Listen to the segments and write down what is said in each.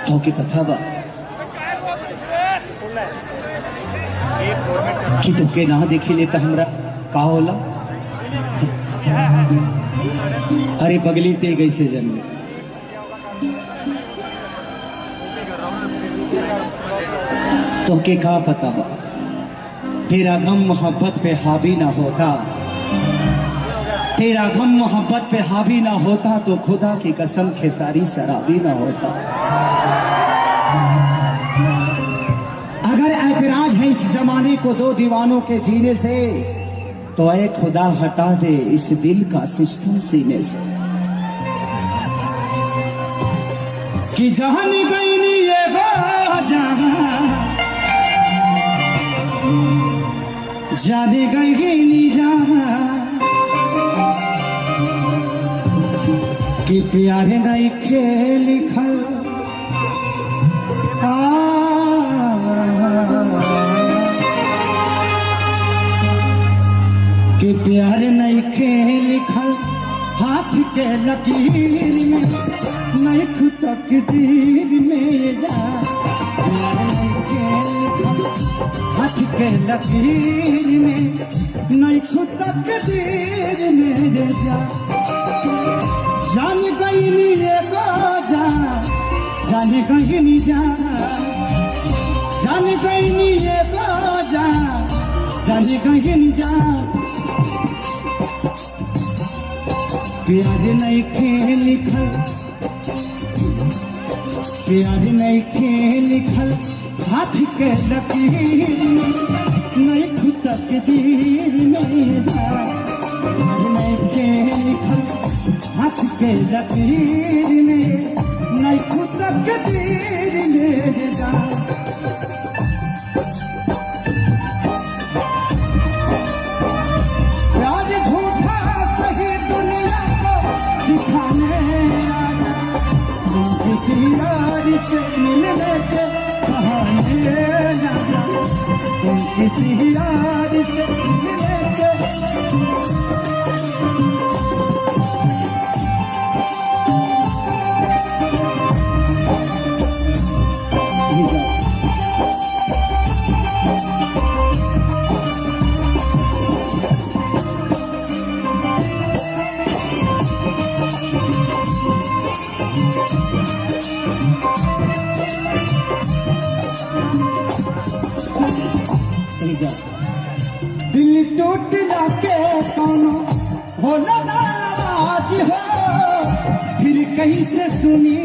हो के पता बा कि तुके ना देखी ले तो हमरा का होला। अरे पगली ते कैसे जन्मे तो के का पता बा, तेरा गम मोहब्बत पे हावी ना होता, तेरा गम मोहब्बत पे हावी ना होता तो खुदा की कसम खेसारी शराबी ना होता। अगर ऐतराज है इस जमाने को दो दीवानों के जीने से तो ऐ खुदा हटा दे इस दिल का सिस्टम सीने से। कि जहां गई नी ये जाने गई नी जहां कि प्यार नहीं के लिखल कि प्यार नहीं के लिखल हाथ के लकीर में नहीं खुद तकदीर में जा। प्यार नहीं के लिखल हाथ के लकीर में नहीं खुद तकदीर में जा। जान गई नी ये जा, जान गई नी जा, जान गई नी ये जा, जान गई नी जा। प्यार नहीं के लिखल, प्यार नहीं के लिखल हाथ के लकीर में नहीं खुद तकदीर में जा। प्यार नहीं के लिखल हाथ के लकीर में नहीं खुद तकदीर में जा। प्यार झूठा सही दुनिया को दिखाने आया, तुम किसी यार से मिलने के बहाने जाना, तुम किसी यार से मिलने के दिल टूटला के कौनो होला नाराज हो, फिर कहीं से सुनी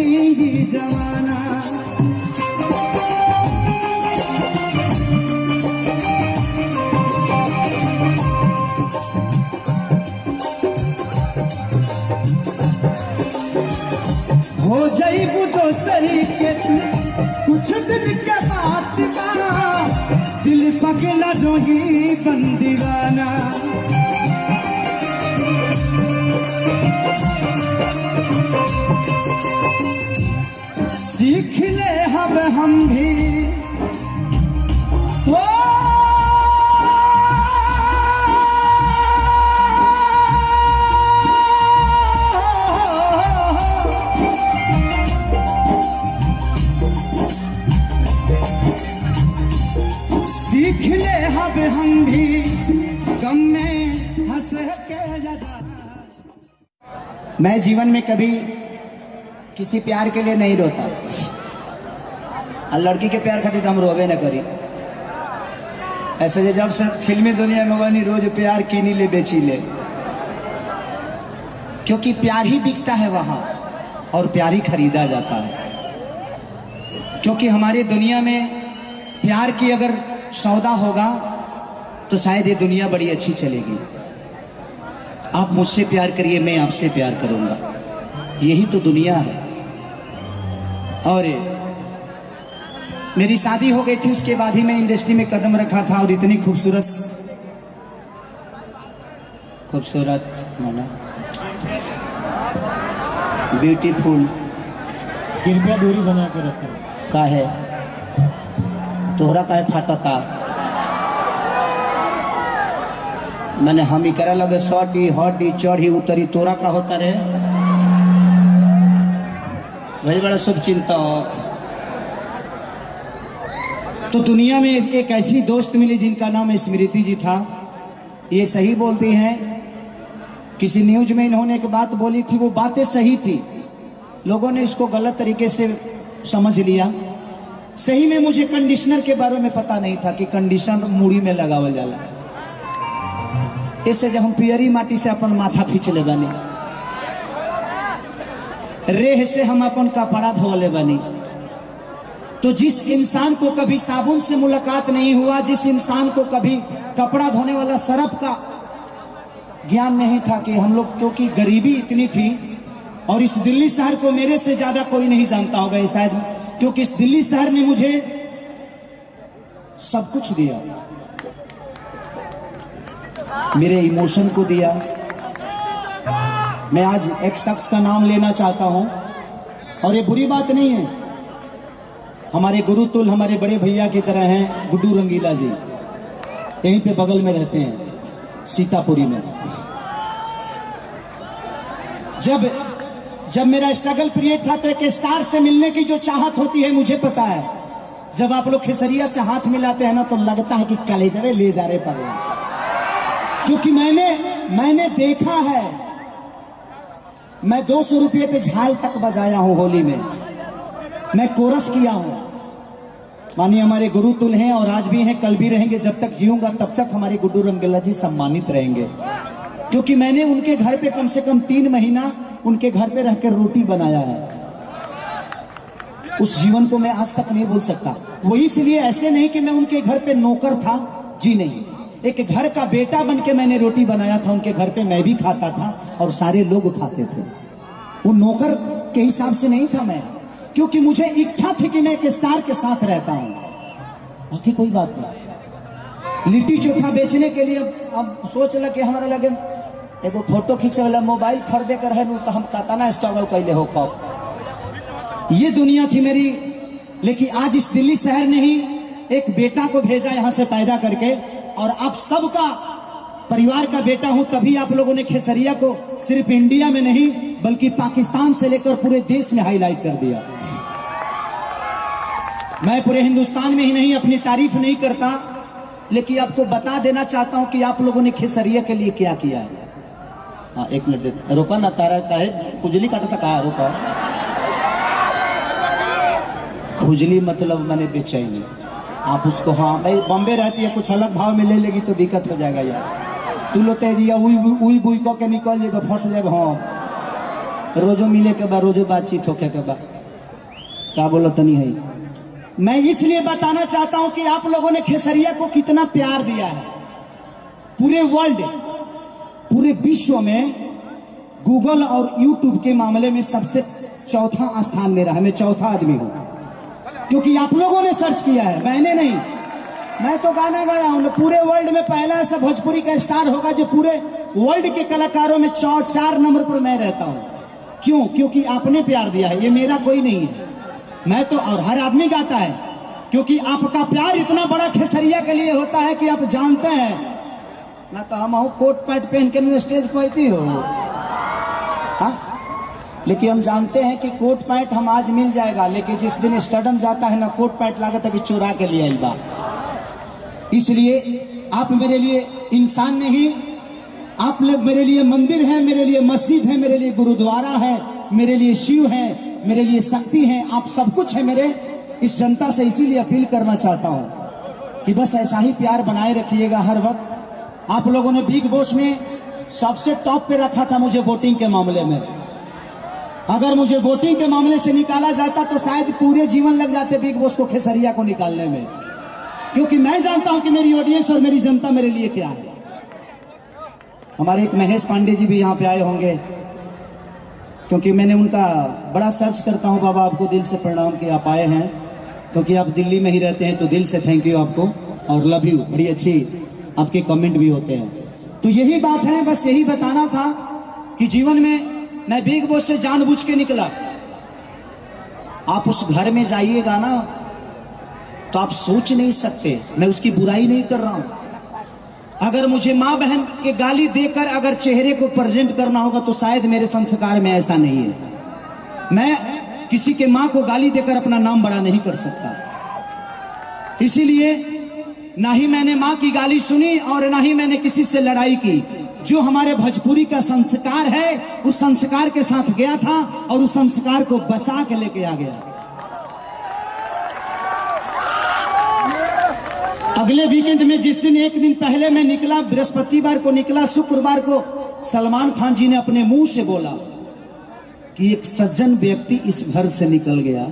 जमाना। हो जाइबू दोसरी के तू कुछ दिन के बात बा, दिल पगला जोही बंदीवाना। सीख ले हम भी ओ सीख ले हम भी गम में हंस के लगा। मैं जीवन में कभी किसी प्यार के लिए नहीं रोता, और लड़की के प्यार खातिर हम रोवे न करी। ऐसे जब से फिल्मी दुनिया में बनी रोज प्यार कीनी ले बेची ले, क्योंकि प्यार ही बिकता है वहां और प्यार ही खरीदा जाता है। क्योंकि हमारी दुनिया में प्यार की अगर सौदा होगा तो शायद ये दुनिया बड़ी अच्छी चलेगी। आप मुझसे प्यार करिए, मैं आपसे प्यार करूंगा, यही तो दुनिया है। और मेरी शादी हो गई थी, उसके बाद ही मैं इंडस्ट्री में कदम रखा था। और इतनी खूबसूरत माना ब्यूटीफुल, कृपया दूरी बना के रखो। का है तोहरा का फाटता मैंने हम ही करे लगे सटी हटी चढ़ी उतरी, तोरा का होता रे। वही बड़ा शुभ चिंतक तो दुनिया में एक ऐसी दोस्त मिली जिनका नाम स्मृति जी था। ये सही बोलती हैं, किसी न्यूज में इन्होंने एक बात बोली थी, वो बातें सही थी, लोगों ने इसको गलत तरीके से समझ लिया। सही में मुझे कंडीशनर के बारे में पता नहीं था कि कंडीशनर मूड़ी में लगावल जाला। इससे जब हम पियरी माटी से अपन माथा खींच ले बनी, रेह से हम अपन कपड़ा धोले बनी। तो जिस इंसान को कभी साबुन से मुलाकात नहीं हुआ, जिस इंसान को कभी कपड़ा धोने वाला सरफ का ज्ञान नहीं था, कि हम लोग क्योंकि गरीबी इतनी थी, और इस दिल्ली शहर को मेरे से ज्यादा कोई नहीं जानता होगा शायद, क्योंकि इस दिल्ली शहर ने मुझे सब कुछ दिया, मेरे इमोशन को दिया। मैं आज एक शख्स का नाम लेना चाहता हूं, और ये बुरी बात नहीं है, हमारे गुरुतुल हमारे बड़े भैया की तरह हैं गुड्डू रंगीला जी, यहीं पे बगल में रहते हैं सीतापुरी में। जब मेरा स्ट्रगल पीरियड था तो एक स्टार से मिलने की जो चाहत होती है मुझे पता है, जब आप लोग खेसरिया से हाथ मिलाते हैं ना तो लगता है कि कलेजरे ले जा रहे पगला, क्योंकि मैंने देखा है। मैं 200 रुपये पे झाल तक बजाया हूं होली में, मैं कोरस किया हूं। मानिए हमारे गुरुतुल हैं और आज भी हैं, कल भी रहेंगे, जब तक जीऊंगा तब तक हमारे गुड्डू रंगीला जी सम्मानित रहेंगे, क्योंकि मैंने उनके घर पे कम से कम 3 महीना उनके घर पे रहकर रोटी बनाया है। उस जीवन को मैं आज तक नहीं भूल सकता। वो इसलिए ऐसे नहीं कि मैं उनके घर पे नौकर था, जी नहीं, एक घर का बेटा बन के मैंने रोटी बनाया था उनके घर पे, मैं भी खाता था और सारे लोग खाते थे। वो नौकर के हिसाब से नहीं था मैं, क्योंकि मुझे इच्छा थी कि मैं एक स्टार के साथ रहता हूं, बाकी कोई बात नहीं। लिट्टी चोखा बेचने के लिए अब सोच लगे कि हमारा लगे एगो फोटो खींचे वाला मोबाइल खरीदे कर है तो हम कतना स्ट्रगल कैले हो खौफ। ये दुनिया थी मेरी, लेकिन आज इस दिल्ली शहर ने ही एक बेटा को भेजा यहां से पैदा करके, और आप सबका परिवार का बेटा हूं, तभी आप लोगों ने खेसरिया को सिर्फ इंडिया में नहीं बल्कि पाकिस्तान से लेकर पूरे देश में हाईलाइट कर दिया। मैं पूरे हिंदुस्तान में ही नहीं अपनी तारीफ नहीं करता, लेकिन आपको बता देना चाहता हूं कि आप लोगों ने खेसरिया के लिए क्या किया है। हाँ, 1 मिनट देते, रोका ना, तारा का है खुजली काटता, कहा रोका, खुजली मतलब मैंने बेचैनी। आप उसको, हाँ भाई बॉम्बे रहती है, कुछ अलग भाव में ले लेगी तो दिक्कत हो जाएगा यार। तू लो तेजिया उई बुई को के निकल जाएगा, फंस जाएगा। हाँ, रोजो मिले के बाद, रोजो बातचीत होके के बाद, क्या बोलो तो नहीं है। मैं इसलिए बताना चाहता हूं कि आप लोगों ने खेसरिया को कितना प्यार दिया है। पूरे वर्ल्ड, पूरे विश्व में गूगल और यूट्यूब के मामले में सबसे चौथा स्थान मेरा है, मैं चौथा आदमी हूं, क्योंकि आप लोगों ने सर्च किया है, मैंने नहीं। मैं तो गाना गाया हूं, पूरे वर्ल्ड में पहला ऐसा भोजपुरी का स्टार होगा जो पूरे वर्ल्ड के कलाकारों में 4 नंबर पर मैं रहता हूं। क्यों? क्योंकि आपने प्यार दिया है, ये मेरा कोई नहीं है, मैं तो, और हर आदमी गाता है, क्योंकि आपका प्यार इतना बड़ा खेसरिया के लिए होता है कि आप जानते हैं ना, तो हम कोट पैंट पहन के स्टेज पहुंचती हो, हाँ? लेकिन हम जानते हैं कि कोट पैंट हम आज मिल जाएगा, लेकिन जिस दिन स्टेडियम जाता है ना, कोट पैंट लागत है कि चुरा के लिए आई बा। इसलिए आप मेरे लिए इंसान नहीं, आप लोग मेरे लिए मंदिर है, मेरे लिए मस्जिद है, मेरे लिए गुरुद्वारा है, मेरे लिए शिव है, मेरे लिए शक्ति है, आप सब कुछ है मेरे इस जनता से। इसीलिए अपील करना चाहता हूं कि बस ऐसा ही प्यार बनाए रखिएगा हर वक्त। आप लोगों ने बिग बॉस में सबसे टॉप पे रखा था मुझे वोटिंग के मामले में। अगर मुझे वोटिंग के मामले से निकाला जाता तो शायद पूरे जीवन लग जाते बिग बॉस को, खेसरिया को निकालने में, क्योंकि मैं जानता हूं कि मेरी ऑडियंस और मेरी जनता मेरे लिए क्या है। हमारे एक महेश पांडे जी भी यहाँ पे आए होंगे, क्योंकि मैंने उनका बड़ा सर्च करता हूं। बाबा आपको दिल से प्रणाम कि आप आए हैं, क्योंकि आप दिल्ली में ही रहते हैं, तो दिल से थैंक यू आपको और लव यू। बड़ी अच्छी आपके कमेंट भी होते हैं। तो यही बात है, बस यही बताना था कि जीवन में मैं बिग बॉस से जानबूझ के निकला। आप उस घर में जाइएगा ना तो आप सोच नहीं सकते, मैं उसकी बुराई नहीं कर रहा हूं। अगर मुझे माँ बहन के गाली देकर अगर चेहरे को प्रेजेंट करना होगा तो शायद मेरे संस्कार में ऐसा नहीं है। मैं किसी के माँ को गाली देकर अपना नाम बड़ा नहीं कर सकता। इसीलिए ना ही मैंने माँ की गाली सुनी और ना ही मैंने किसी से लड़ाई की। जो हमारे भोजपुरी का संस्कार है उस संस्कार के साथ गया था और उस संस्कार को बचा के लेके आ गया। अगले वीकेंड में जिस दिन एक दिन पहले मैं निकला, बृहस्पतिवार को निकला, शुक्रवार को सलमान खान जी ने अपने मुंह से बोला कि एक सज्जन व्यक्ति इस घर से निकल गया।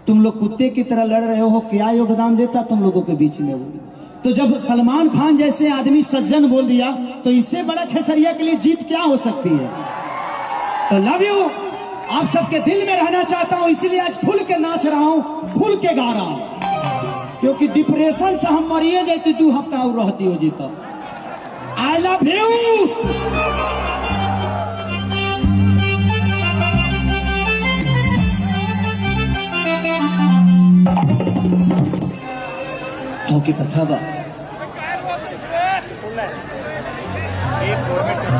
तुम लोग कुत्ते की तरह लड़ रहे हो, क्या योगदान देता तुम लोगों के बीच में वो। तो जब सलमान खान जैसे आदमी सज्जन बोल दिया तो इससे बड़ा खेसरिया के लिए जीत क्या हो सकती है। तो लव यू, आप सबके दिल में रहना चाहता हूं, इसीलिए आज खुल के नाच रहा हूं, खुल के गा रहा हूं, क्योंकि डिप्रेशन से हम मरिए जाती 2 हफ्ता और रहती हो जीता। I love you. की कथा बा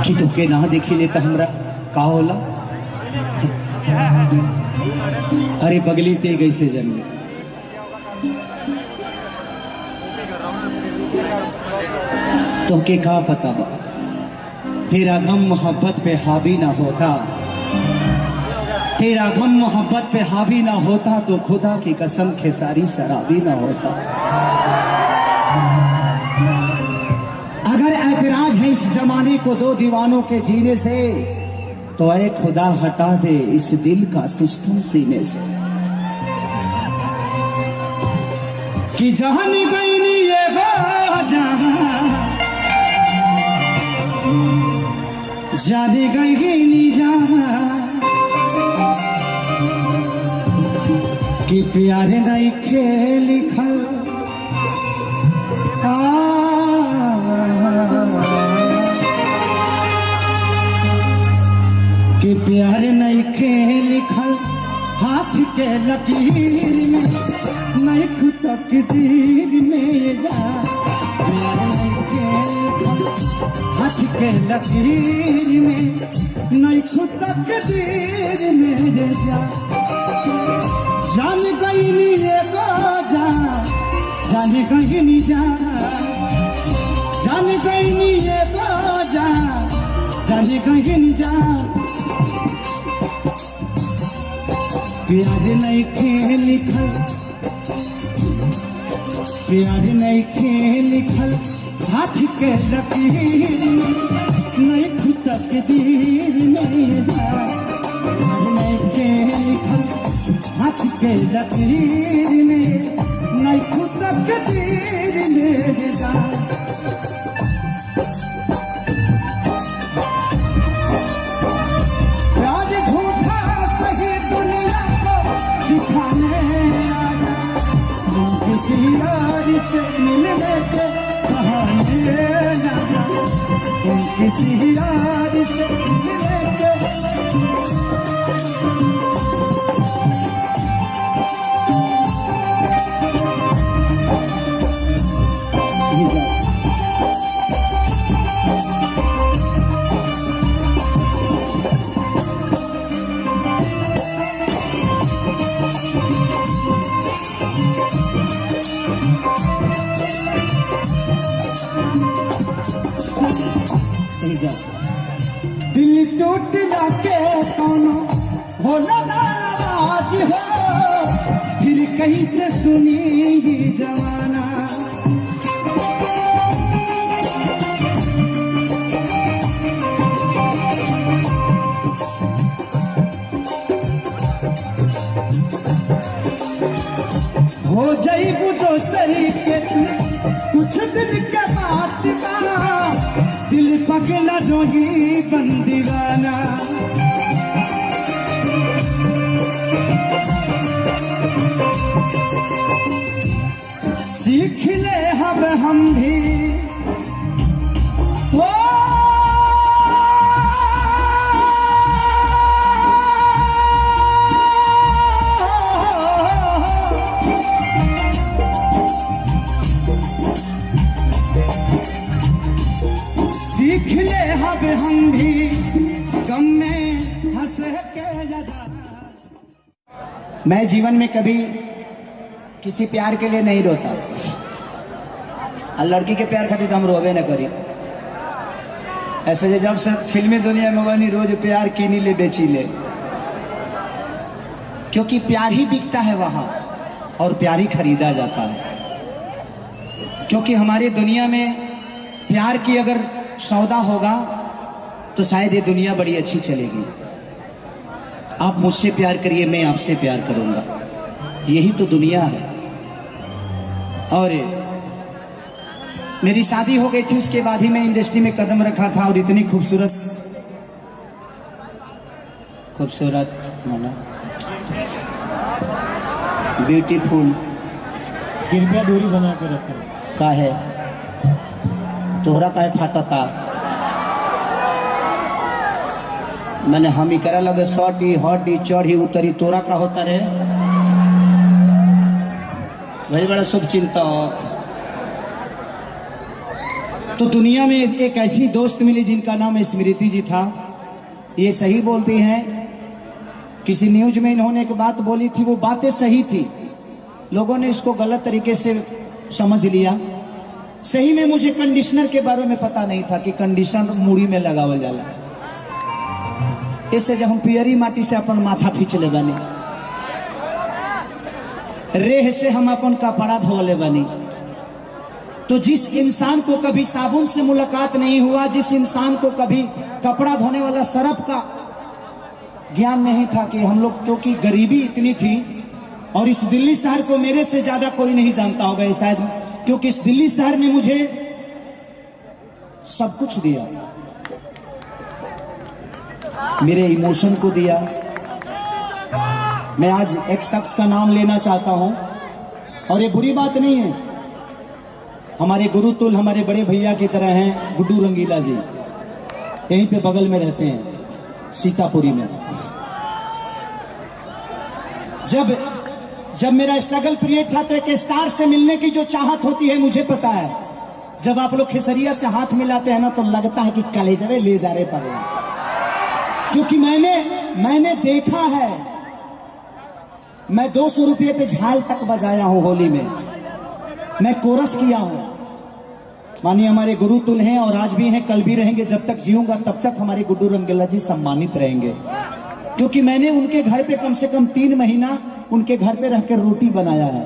कि तोके ना देखी लेता हमरा का होला। अरे बगली ते कैसे जन्मे, तोके का पता बा तेरा गम मोहब्बत पे हावी ना होता, तेरा गम मोहब्बत पे हावी ना होता तो खुदा की कसम खेसारी शराबी ना होता। अगर ऐतराज है इस जमाने को 2 दीवानों के जीने से तो ऐ खुदा हटा दे इस दिल का सिस्टम सीने से। कि जहान गई नी ये जाने गई नी जहां कि प्यारे नहीं के लिखल कि प्यार नहीं के लिखल हाथ के लकीर में, नहीं खुद तकदीर में जा। प्यार नहीं के लिखल हाथ के लकीर में, नहीं खुद तकदीर में जा। जान गई नी ये जा, जान गई नी जा, जान गई नी ये जा, जान गई नी जा। प्यार नहीं के लिखल, प्यार नहीं के लिखल हाथ के लकीर में, नहीं खुद तकदीर में जा। प्यार नहीं के लिखल हाथ के लकीर में, नहीं खुद तकदीर में जा। प्यार झूठा सही दुनिया को दिखाने आया, तुम किसी यार से मिलने के बहाने आया, तुम किसी यार से मिलने के। दिल टूटला के कोनो होला नाराज हो, फिर कहीं से सुनी जमाना। हो जाइबू दोसरी के कुछ दिन के बाद दिल पगला जोगी बंदीवाना। सीख ले हम भी वो सीख ले हम भी गम में हंस के लगा। मैं जीवन में कभी किसी प्यार के लिए नहीं रोता, और लड़की के प्यार खातिर तो हम रोबे न करी। ऐसे जब से फिल्मी दुनिया में बनी रोज प्यार कीनी ले बेची ले, क्योंकि प्यार ही बिकता है वहां और प्यार ही खरीदा जाता है। क्योंकि हमारी दुनिया में प्यार की अगर सौदा होगा तो शायद ये दुनिया बड़ी अच्छी चलेगी। आप मुझसे प्यार करिए, मैं आपसे प्यार करूंगा, यही तो दुनिया है। और मेरी शादी हो गई थी, उसके बाद ही मैं इंडस्ट्री में कदम रखा था, और इतनी खूबसूरत माना ब्यूटीफुल कृपया दूरी बना के रखें। का है तोहरा का है फाटता, मैंने हम ही करा लगे सटी हटी चढ़ी उतरी, तोरा का होता रे वही बड़ा शुभ चिंतक। तो दुनिया में एक ऐसी दोस्त मिली जिनका नाम स्मृति जी था। ये सही बोलती हैं, किसी न्यूज में इन्होंने एक बात बोली थी, वो बातें सही थी, लोगों ने इसको गलत तरीके से समझ लिया। सही में मुझे कंडीशनर के बारे में पता नहीं था कि कंडीशनर मुड़ी में लगावल जाला। इससे जब हम पियरी माटी से अपन माथा खींच ले बनी, रेह से हम अपन कपड़ा धोले बनी। तो जिस इंसान को कभी साबुन से मुलाकात नहीं हुआ, जिस इंसान को कभी कपड़ा धोने वाला सरफ का ज्ञान नहीं था, कि हम लोग क्योंकि गरीबी इतनी थी, और इस दिल्ली शहर को मेरे से ज्यादा कोई नहीं जानता होगा ये शायद, क्योंकि इस दिल्ली शहर ने मुझे सब कुछ दिया, मेरे इमोशन को दिया। मैं आज एक शख्स का नाम लेना चाहता हूं, और ये बुरी बात नहीं है, हमारे गुरुतुल हमारे बड़े भैया की तरह हैं गुड्डू रंगीला जी, यहीं पे बगल में रहते हैं सीतापुरी में। जब मेरा स्ट्रगल पीरियड था तो एक स्टार से मिलने की जो चाहत होती है मुझे पता है, जब आप लोग खेसरिया से हाथ मिलाते हैं ना तो लगता है कि कलेजवे ले जा रहे पड़े, क्योंकि मैंने देखा है। मैं 200 रुपये पे झाल तक बजाया हूं होली में, मैं कोरस किया हूं। मानिए हमारे गुरुतुल हैं और आज भी हैं, कल भी रहेंगे, जब तक जीऊंगा तब तक हमारे गुड्डू रंगीला जी सम्मानित रहेंगे, क्योंकि मैंने उनके घर पे कम से कम 3 महीना उनके घर पे रहकर रोटी बनाया है।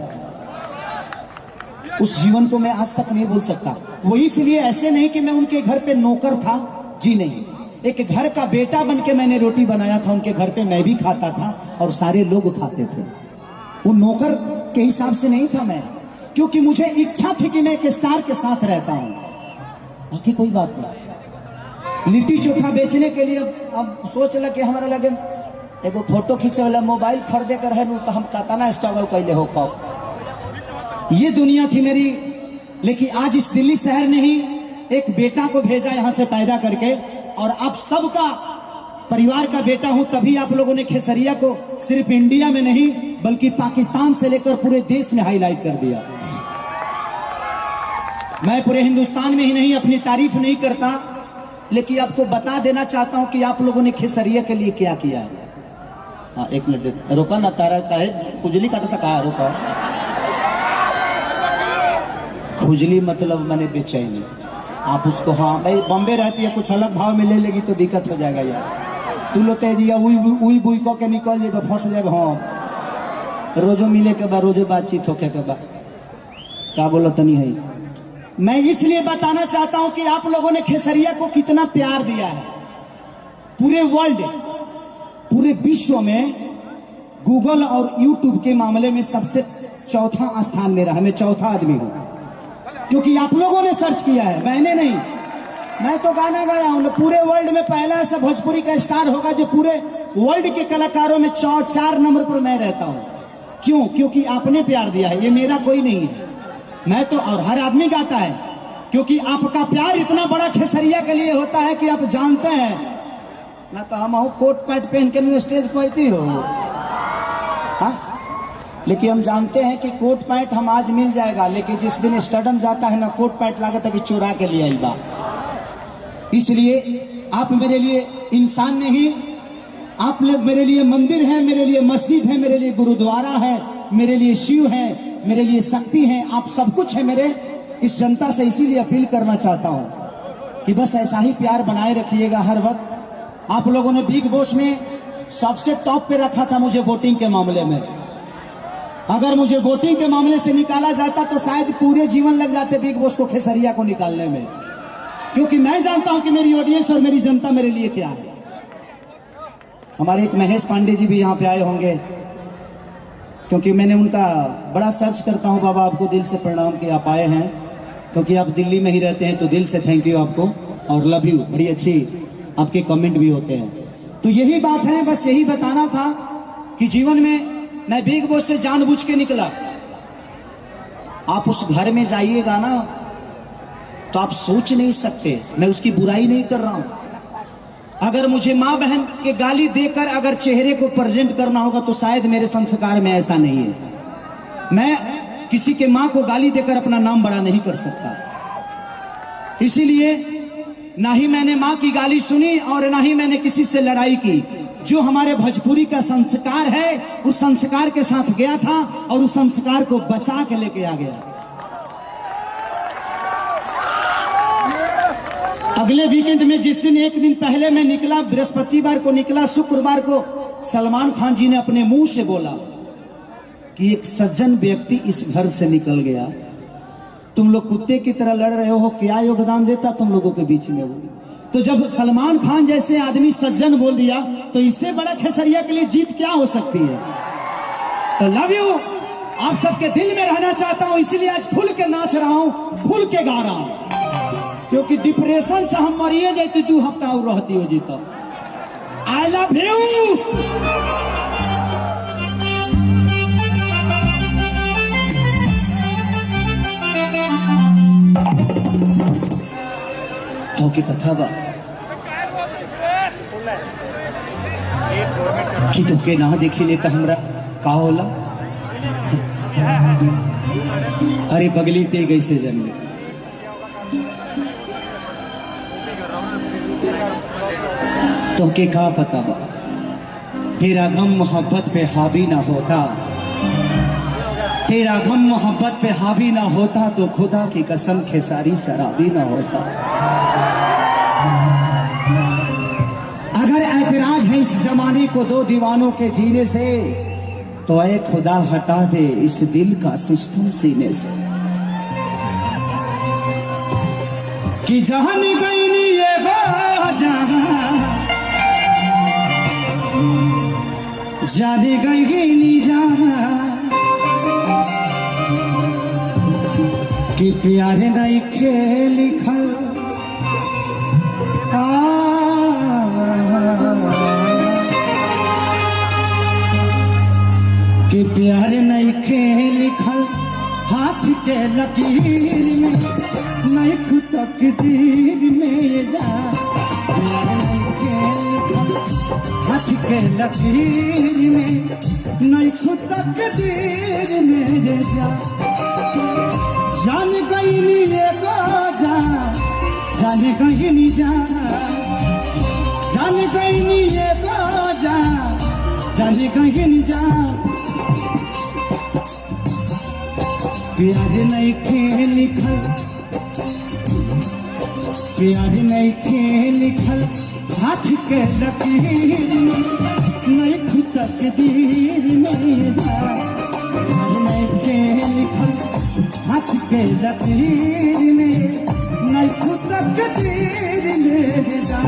उस जीवन को मैं आज तक नहीं भूल सकता। वो इसलिए ऐसे नहीं कि मैं उनके घर पे नौकर था, जी नहीं, एक घर का बेटा बन के मैंने रोटी बनाया था उनके घर पे, मैं भी खाता था और सारे लोग खाते थे। वो नौकर के हिसाब से नहीं था मैं, क्योंकि मुझे इच्छा थी कि मैं एक स्टार के साथ रहता हूं, बाकी कोई बात नहीं। लिट्टी चोखा बेचने के लिए अब सोच लगे हमारा लगे एगो फोटो खींचे वाला मोबाइल खरीदे कर है तो हम कातना स्ट्रगल कैले हो खाओ। ये दुनिया थी मेरी, लेकिन आज इस दिल्ली शहर ने ही एक बेटा को भेजा यहां से पैदा करके, और आप सबका परिवार का बेटा हूं, तभी आप लोगों ने खेसरिया को सिर्फ इंडिया में नहीं बल्कि पाकिस्तान से लेकर पूरे देश में हाईलाइट कर दिया। मैं पूरे हिंदुस्तान में ही नहीं अपनी तारीफ नहीं करता, लेकिन आपको बता देना चाहता हूं कि आप लोगों ने खेसरिया के लिए क्या किया है। हाँ, 1 मिनट रोका ना, तारा का है खुजली काटता कहा, रोका। खुजली मतलब मैंने बेचैनी, आप उसको, हाँ भाई बॉम्बे रहती है, कुछ अलग भाव में ले लेगी तो दिक्कत हो जाएगा यार। तू लो तेजिया उई बुई को के निकल जाए, फंस जाए। हाँ, रोजो मिले के बाद, रोजो बातचीत होके के बाद, क्या बोलो तनी है। मैं इसलिए बताना चाहता हूं कि आप लोगों ने खेसरिया को कितना प्यार दिया है। पूरे वर्ल्ड, पूरे विश्व में गूगल और यूट्यूब के मामले में सबसे चौथा स्थान मेरा है, मैं चौथा आदमी हूं, क्योंकि आप लोगों ने सर्च किया है, मैंने नहीं। मैं तो गाना गाया हूं, पूरे वर्ल्ड में पहला ऐसा भोजपुरी का स्टार होगा जो पूरे वर्ल्ड के कलाकारों में 4 नंबर पर मैं रहता हूं। क्यों? क्योंकि आपने प्यार दिया है, ये मेरा कोई नहीं है। मैं तो, और हर आदमी गाता है, क्योंकि आपका प्यार इतना बड़ा खेसरिया के लिए होता है कि आप जानते हैं ना, तो हम कोट पैंट पहन के स्टेज पहुंचती हो, हाँ? लेकिन हम जानते हैं कि कोट पैंट हम आज मिल जाएगा, लेकिन जिस दिन स्टेडियम जाता है ना, कोट पैंट लागत है कि चुरा के लिए आई बा। इसलिए आप मेरे लिए इंसान नहीं, आप मेरे लिए मंदिर है, मेरे लिए मस्जिद है, मेरे लिए गुरुद्वारा है, मेरे लिए शिव है, मेरे लिए शक्ति हैं, आप सब कुछ है मेरे इस जनता से। इसीलिए अपील करना चाहता हूं कि बस ऐसा ही प्यार बनाए रखिएगा हर वक्त। आप लोगों ने बिग बॉस में सबसे टॉप पे रखा था मुझे वोटिंग के मामले में। अगर मुझे वोटिंग के मामले से निकाला जाता तो शायद पूरे जीवन लग जाते बिग बॉस को खेसरिया को निकालने में, क्योंकि मैं जानता हूं कि मेरी ऑडियंस और मेरी जनता मेरे लिए क्या है। हमारे एक महेश पांडे जी भी यहाँ पे आए होंगे, क्योंकि मैंने उनका बड़ा सर्च करता हूं। बाबा आपको दिल से प्रणाम कि आप आए हैं, क्योंकि आप दिल्ली में ही रहते हैं, तो दिल से थैंक यू आपको और लव यू। बड़ी अच्छी आपके कमेंट भी होते हैं। तो यही बात है, बस यही बताना था कि जीवन में मैं बिग बॉस से जानबूझ के निकला। आप उस घर में जाइएगा ना तो आप सोच नहीं सकते, मैं उसकी बुराई नहीं कर रहा हूं। अगर मुझे माँ बहन के गाली देकर अगर चेहरे को प्रेजेंट करना होगा तो शायद मेरे संस्कार में ऐसा नहीं है। मैं किसी के माँ को गाली देकर अपना नाम बड़ा नहीं कर सकता। इसीलिए ना ही मैंने माँ की गाली सुनी और ना ही मैंने किसी से लड़ाई की। जो हमारे भोजपुरी का संस्कार है उस संस्कार के साथ गया था और उस संस्कार को बचा के लेके आ गया। अगले वीकेंड में जिस दिन एक दिन पहले मैं निकला, बृहस्पतिवार को निकला, शुक्रवार को सलमान खान जी ने अपने मुंह से बोला कि एक सज्जन व्यक्ति इस घर से निकल गया। तुम लोग कुत्ते की तरह लड़ रहे हो, क्या योगदान देता तुम लोगों के बीच में वो। तो जब सलमान खान जैसे आदमी सज्जन बोल दिया तो इससे बड़ा खेसरिया के लिए जीत क्या हो सकती है। तो लव यू, आप सबके दिल में रहना चाहता हूं, इसीलिए आज खुल के नाच रहा हूं, खुल के गा रहा हूं, क्योंकि डिप्रेशन से हम मरिए जाते 2 हफ्ता और रहती हो जी। तो आई लव यू। तो की कथा बा कि तोके ना देखी ले तो हमरा का होला। अरे पगली ते कैसे जन्मे, तोके का पता बा तेरा गम मोहब्बत पे हावी ना होता, तेरा गम मोहब्बत पे हावी ना होता तो खुदा की कसम खेसारी शराबी ना होता। अगर ऐतराज है इस जमाने को 2 दीवानों के जीने से तो ऐ खुदा हटा दे इस दिल का सिस्टम सीने से। कि जहां गई नी ये जाने गई नी जहां कि प्यार नहीं के लिखल कि प्यार नहीं के लिखल हाथ के लकीर में, नहीं खुद तकदीर में जा। प्यार नहीं के लिखल हाथ के लकीर में, नहीं खुद तकदीर में जा। जान गई नी ये जा, जान गई नी जा, जान गई नी ये जा, जान गई नी जा। प्यार नहीं के लिखल, प्यार नहीं के लिखल हाथ के लकीर में, नहीं खुद तकदीर में जा। प्यार नहीं के लिखल हाथ के लकीर में, नहीं खुद तकदीर में जा।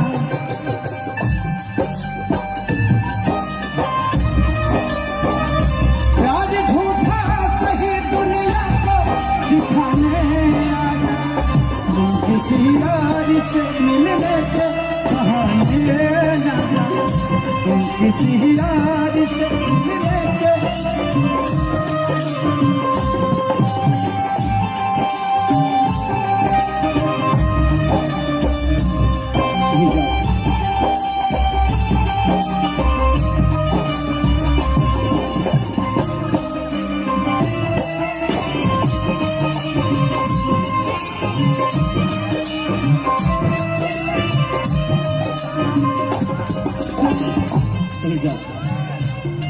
प्यार झूठा सही दुनिया को दिखाने आया, तुम किसी यार से मिलने के बहाने ना जा। तुम किसी यार से मिलने के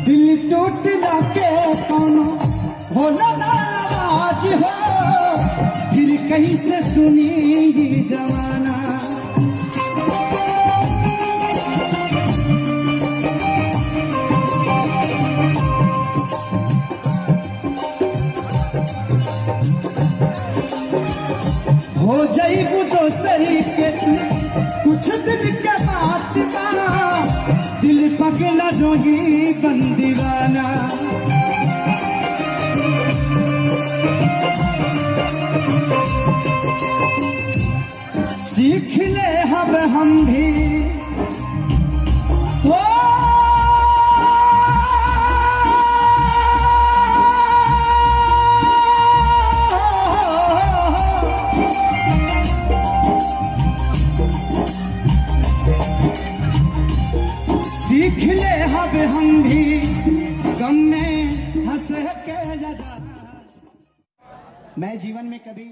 दिल टूट जाके कौनो होला ना हो फिर कहीं से सुनी ये जमाना। हो जाइबू दोसरी के तू कुछ दिन के बात बा, दिल पगला जोगी बंदीवाना। सीख ले हम भी हो सीख ले हम भी गम में हंस के लगा। मैं जीवन में कभी